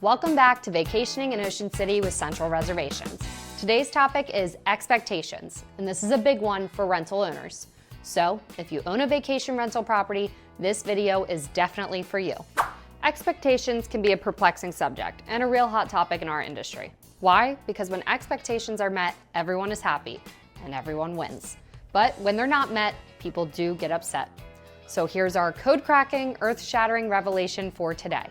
Welcome back to Vacationing in Ocean City with Central Reservations. Today's topic is expectations, and this is a big one for rental owners. So, if you own a vacation rental property, this video is definitely for you. Expectations can be a perplexing subject and a real hot topic in our industry. Why? Because when expectations are met, everyone is happy and everyone wins. But when they're not met, people do get upset. So here's our code-cracking, earth-shattering revelation for today.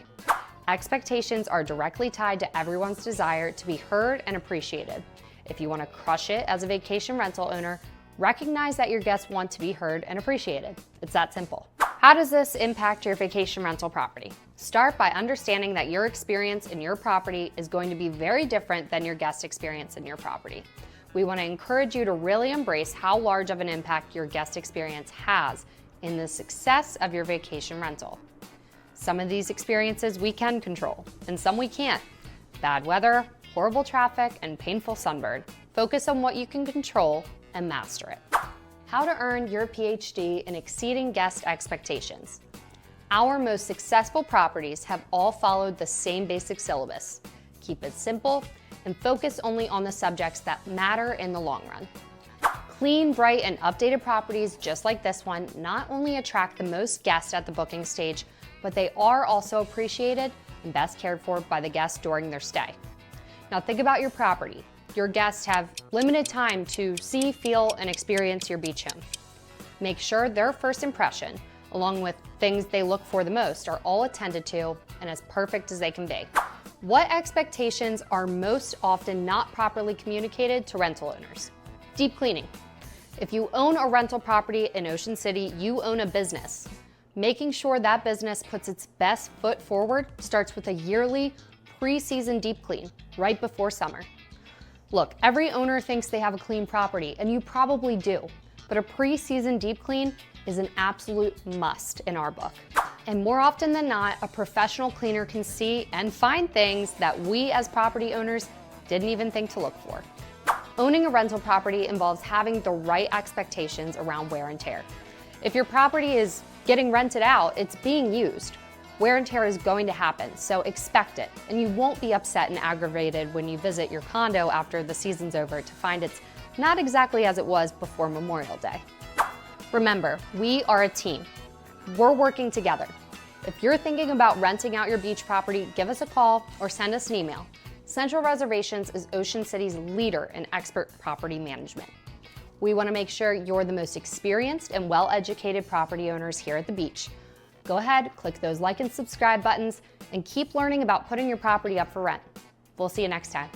Expectations are directly tied to everyone's desire to be heard and appreciated. If you want to crush it as a vacation rental owner, recognize that your guests want to be heard and appreciated. It's that simple. How does this impact your vacation rental property? Start by understanding that your experience in your property is going to be very different than your guest experience in your property. We want to encourage you to really embrace how large of an impact your guest experience has in the success of your vacation rental. Some of these experiences we can control, and some we can't. Bad weather, horrible traffic, and painful sunburn. Focus on what you can control and master it. How to earn your PhD in exceeding guest expectations. Our most successful properties have all followed the same basic syllabus. Keep it simple and focus only on the subjects that matter in the long run. Clean, bright, and updated properties just like this one not only attract the most guests at the booking stage, but they are also appreciated and best cared for by the guests during their stay. Now think about your property. Your guests have limited time to see, feel, and experience your beach home. Make sure their first impression, along with things they look for the most, are all attended to and as perfect as they can be. What expectations are most often not properly communicated to rental owners? Deep cleaning. If you own a rental property in Ocean City, you own a business. Making sure that business puts its best foot forward starts with a yearly pre-season deep clean right before summer. Look, every owner thinks they have a clean property, and you probably do, but a pre-season deep clean is an absolute must in our book. And more often than not, a professional cleaner can see and find things that we as property owners didn't even think to look for. Owning a rental property involves having the right expectations around wear and tear. If your property is getting rented out, it's being used. Wear and tear is going to happen, so expect it, and you won't be upset and aggravated when you visit your condo after the season's over to find it's not exactly as it was before Memorial Day. Remember, we are a team. We're working together. If you're thinking about renting out your beach property, give us a call or send us an email. Central Reservations is Ocean City's leader in expert property management. We want to make sure you're the most experienced and well-educated property owners here at the beach. Go ahead, click those like and subscribe buttons, and keep learning about putting your property up for rent. We'll see you next time.